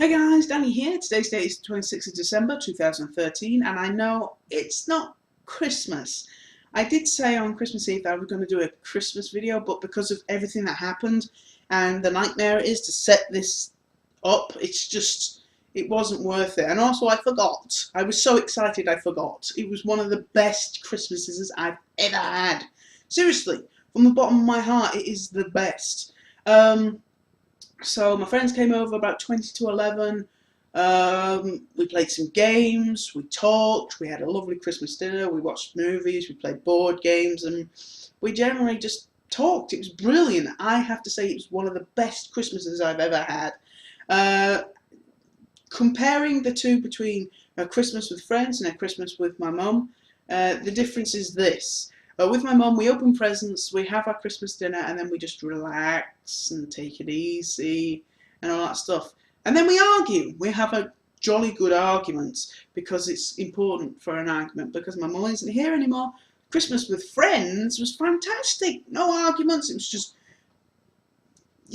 Hey guys, Danny here. Today's date is 26th of December 2013, and I know it's not Christmas. I did say on Christmas Eve that I was going to do a Christmas video, but because of everything that happened and the nightmare it is to set this up, it wasn't worth it. And also, I forgot. I was so excited I forgot. It was one of the best Christmases I've ever had. Seriously, from the bottom of my heart, it is the best. So my friends came over about 20 to 11. We played some games, we talked, we had a lovely Christmas dinner, we watched movies, we played board games, and we generally just talked. It was brilliant. I have to say it was one of the best Christmases I've ever had. Uh, Comparing the two between a Christmas with friends and a Christmas with my mum, the difference is this. With my mum, we open presents, we have our Christmas dinner, and then we just relax and take it easy and all that stuff. And then we argue. We have a jolly good argument because it's important for an argument because my mum isn't here anymore. Christmas with friends was fantastic. No arguments. It was just,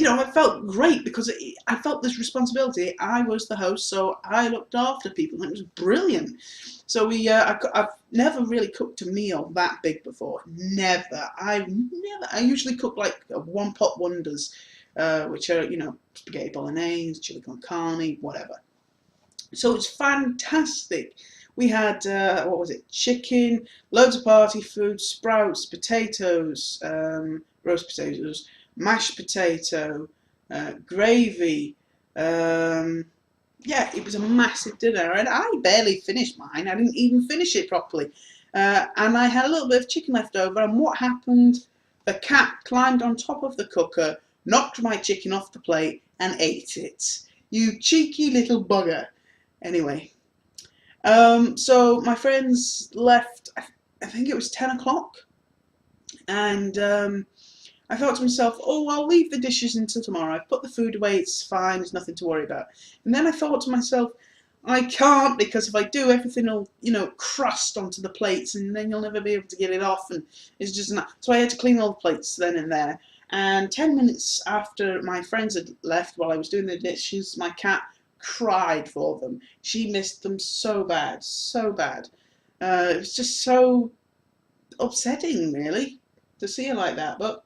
I felt great because I felt this responsibility. I was the host, so I looked after people. It was brilliant. So I've never really cooked a meal that big before. Never. I usually cook like one pot wonders, which are, spaghetti bolognese, chili con carne, whatever. So it's fantastic. We had, what was it, chicken, loads of party food, sprouts, potatoes, roast potatoes, mashed potato, gravy. Yeah, it was a massive dinner, and I barely finished mine. I didn't even finish it properly. And I had a little bit of chicken left over, and what happened? The cat climbed on top of the cooker, knocked my chicken off the plate, and ate it. You cheeky little bugger. Anyway, so my friends left, I think it was 10 o'clock, and I thought to myself, oh, I'll leave the dishes until tomorrow. I've put the food away, it's fine, there's nothing to worry about. And then I thought to myself, I can't, because if I do, everything will, crust onto the plates, and then you'll never be able to get it off, and it's just not. So I had to clean all the plates then and there. And 10 minutes after my friends had left, while I was doing the dishes, my cat cried for them. She missed them so bad, so bad. It was just so upsetting, really, to see her like that. But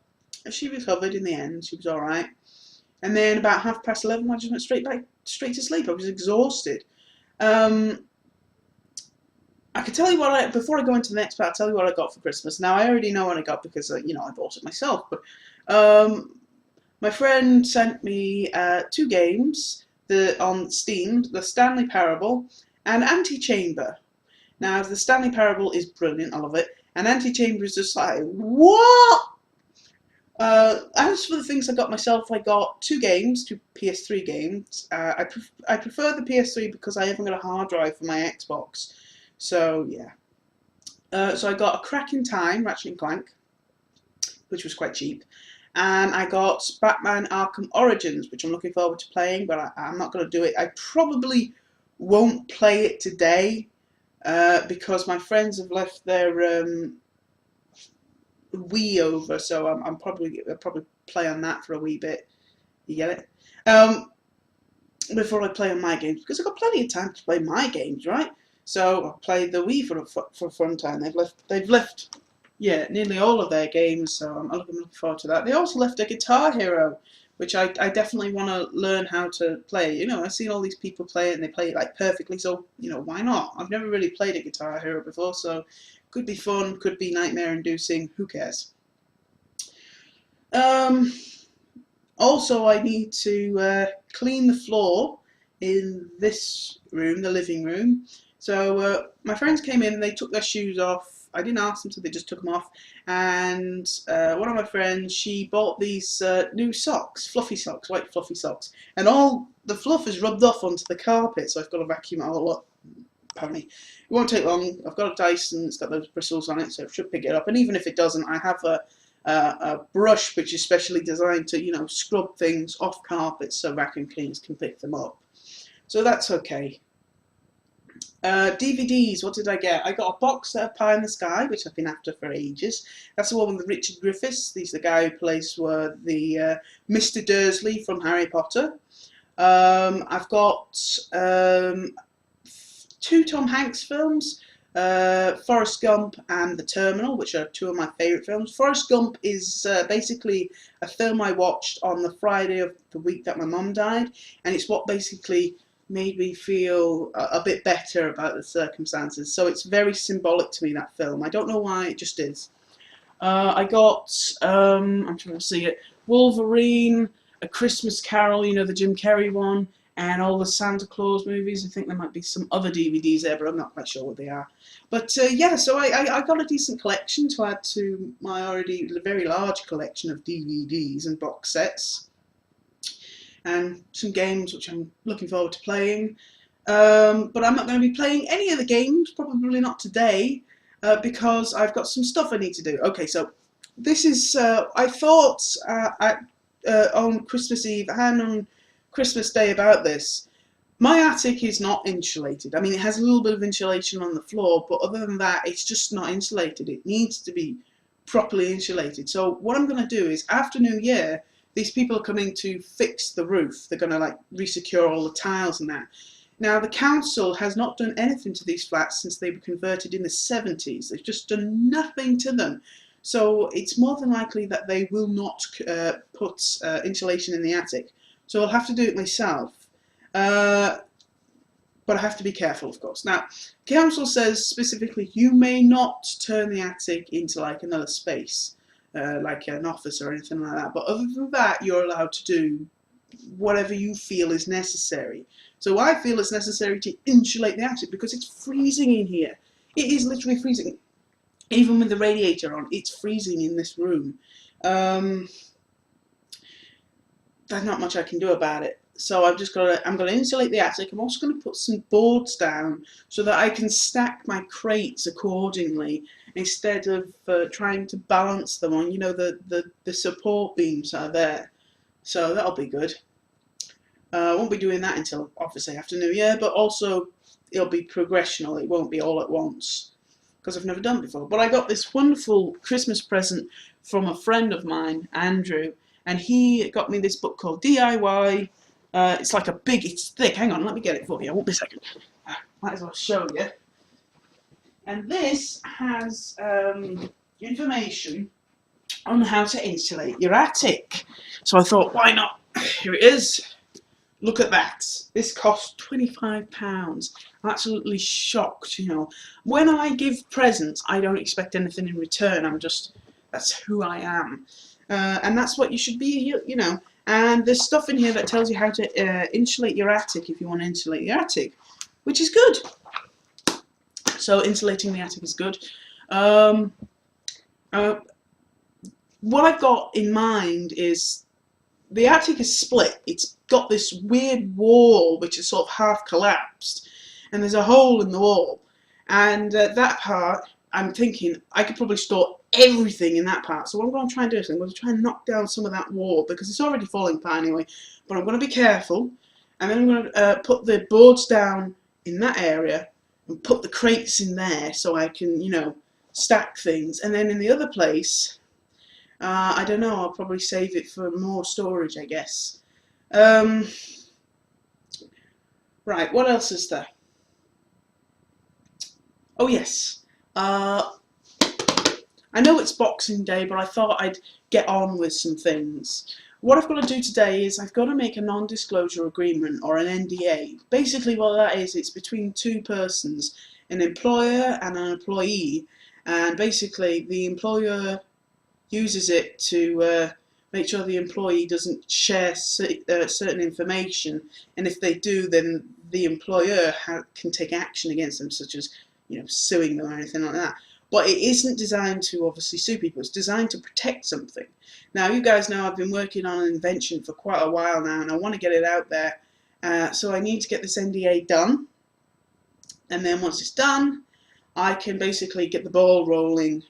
she recovered in the end. She was all right. And then about 11:30, I just went straight to sleep. I was exhausted. I could tell you before I go into the next part, I'll tell you what I got for Christmas. Now I already know what I got because I bought it myself. But my friend sent me two games on Steam: the Stanley Parable and Antichamber. Now the Stanley Parable is brilliant. I love it. And Antichamber is just like, what? As for the things I got myself, I got two PS3 games. I prefer the PS3 because I haven't got a hard drive for my Xbox. So yeah. So I got A Crack in Time, Ratchet and Clank, which was quite cheap. And I got Batman Arkham Origins, which I'm looking forward to playing, but I'm not going to do it. I probably won't play it today because my friends have left their Wii over, so I'll probably play on that for a wee bit. You get it? Before I play on my games, because I've got plenty of time to play my games, right? So I'll play the Wii for a fun time. They've left, yeah, nearly all of their games, so I'm looking forward to that. They also left a Guitar Hero, which I definitely want to learn how to play. I've seen all these people play it, and they play it like perfectly, so why not? I've never really played a Guitar Hero before, so could be fun, could be nightmare-inducing, who cares? Also, I need to clean the floor in this room, the living room. So my friends came in, they took their shoes off. I didn't ask them, so they just took them off. And one of my friends, she bought these new socks, fluffy socks, white fluffy socks. And all the fluff is rubbed off onto the carpet, so I've got to vacuum it all up. Apparently, it won't take long. I've got a Dyson, it's got those bristles on it, so it should pick it up. And even if it doesn't, I have a brush which is specially designed to, scrub things off carpets so vacuum cleaners can pick them up. So that's okay. DVDs, what did I get? I got a box set of Pie in the Sky, which I've been after for ages. That's the one with Richard Griffiths. He's the guy who plays the Mr. Dursley from Harry Potter. I've got two Tom Hanks films, Forrest Gump and The Terminal, which are two of my favourite films. Forrest Gump is basically a film I watched on the Friday of the week that my mum died, and it's what basically made me feel a bit better about the circumstances. So it's very symbolic to me, that film. I don't know why, it just is. I got, I'm trying to see it, Wolverine, A Christmas Carol, you know, the Jim Carrey one, and all the Santa Claus movies. I think there might be some other DVDs there, but I'm not quite sure what they are. But yeah, so I got a decent collection to add to my already very large collection of DVDs and box sets, and some games which I'm looking forward to playing. But I'm not going to be playing any of the games, probably not today, because I've got some stuff I need to do. Okay, so this is, I thought on Christmas Eve and on Christmas Day about this. My attic is not insulated. I mean, it has a little bit of insulation on the floor, but other than that, it's just not insulated. It needs to be properly insulated. So what I'm going to do is, after New Year, these people are coming to fix the roof. They're going to like resecure all the tiles and that. Now, the council has not done anything to these flats since they were converted in the 70s. They've just done nothing to them. So it's more than likely that they will not put insulation in the attic. So I'll have to do it myself. But I have to be careful, of course. Now, council says specifically you may not turn the attic into like another space, like an office or anything like that. But other than that, you're allowed to do whatever you feel is necessary. So I feel it's necessary to insulate the attic because it's freezing in here. It is literally freezing. Even with the radiator on, it's freezing in this room. There's not much I can do about it. So I'm going to insulate the attic. I'm also going to put some boards down so that I can stack my crates accordingly instead of trying to balance them on, you know, the support beams that are there. So that'll be good. I won't be doing that until obviously after New Year, but also it'll be progressional. It won't be all at once because I've never done it before. But I got this wonderful Christmas present from a friend of mine, Andrew, and he got me this book called DIY. It's like it's thick. Hang on, let me get it for you. I won't be a second. Might as well show you. And this has information on how to insulate your attic. So I thought, why not? Here it is. Look at that. This cost £25. I'm absolutely shocked, you know. When I give presents, I don't expect anything in return. That's who I am. And that's what you should be, you know. And there's stuff in here that tells you how to insulate your attic if you want to insulate your attic, which is good. So insulating the attic is good. What I've got in mind is the attic is split. It's got this weird wall which is sort of half collapsed, and there's a hole in the wall. And that part, I'm thinking I could probably store everything in that part. So what I'm going to try and do is I'm going to try and knock down some of that wall because it's already falling apart anyway. But I'm going to be careful, and then I'm going to put the boards down in that area and put the crates in there so I can, you know, stack things. And then in the other place, I don't know, I'll probably save it for more storage, I guess. Right, what else is there? Oh yes, I know it's Boxing Day, but I thought I'd get on with some things. What I've got to do today is I've got to make a non-disclosure agreement, or an NDA. Basically what that is, it's between two persons, an employer and an employee, and basically the employer uses it to make sure the employee doesn't share certain information, and if they do, then the employer can take action against them, such as, you know, suing them or anything like that. But it isn't designed to obviously sue people. It's designed to protect something. Now, you guys know I've been working on an invention for quite a while now, and I want to get it out there. So I need to get this NDA done, and then once it's done, I can basically get the ball rolling.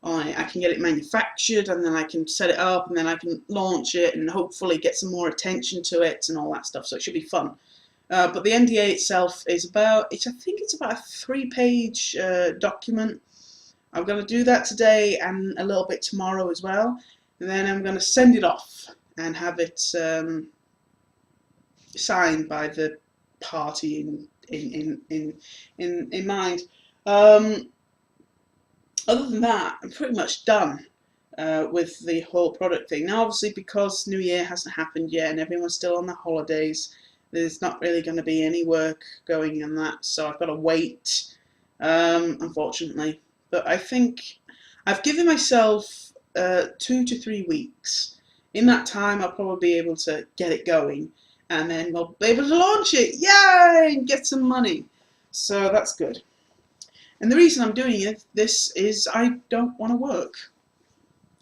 I can get it manufactured, and then I can set it up, and then I can launch it and hopefully get some more attention to it and all that stuff. So it should be fun. But the NDA itself is I think it's about a 3-page document. I'm going to do that today and a little bit tomorrow as well. And then I'm going to send it off and have it signed by the party in mind. Other than that, I'm pretty much done with the whole product thing. Now, obviously, because New Year hasn't happened yet and everyone's still on the holidays, there's not really going to be any work going on that, so I've got to wait, unfortunately. But I think I've given myself 2 to 3 weeks. In that time, I'll probably be able to get it going, and then we'll be able to launch it, yay, and get some money. So that's good. And the reason I'm doing this is I don't want to work.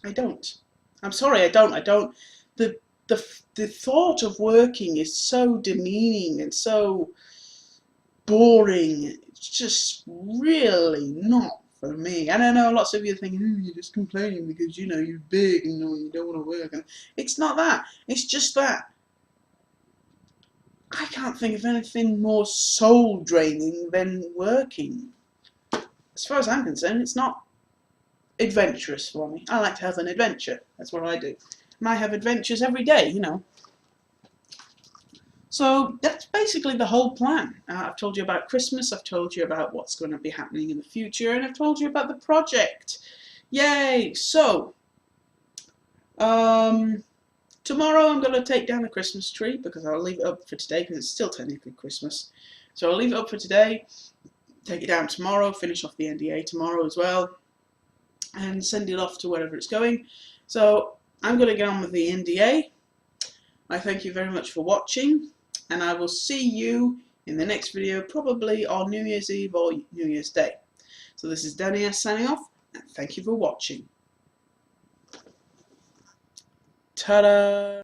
I don't. I'm sorry, I don't. I don't. The the thought of working is so demeaning and so boring. It's just really not for me. And I know lots of you are thinking, oh, you're just complaining because you know you're big and you don't want to work. And it's not that. It's just that I can't think of anything more soul draining than working. As far as I'm concerned, it's not adventurous for me. I like to have an adventure. That's what I do. And I have adventures every day, you know. So that's basically the whole plan. I've told you about Christmas, I've told you about what's going to be happening in the future, and I've told you about the project. Yay! So, tomorrow I'm going to take down the Christmas tree because I'll leave it up for today because it's still technically Christmas. So I'll leave it up for today, take it down tomorrow, finish off the NDA tomorrow as well, and send it off to wherever it's going. So I'm going to get on with the NDA. I thank you very much for watching, and I will see you in the next video, probably on New Year's Eve or New Year's Day. So this is Danny S signing off, and thank you for watching. Ta-da!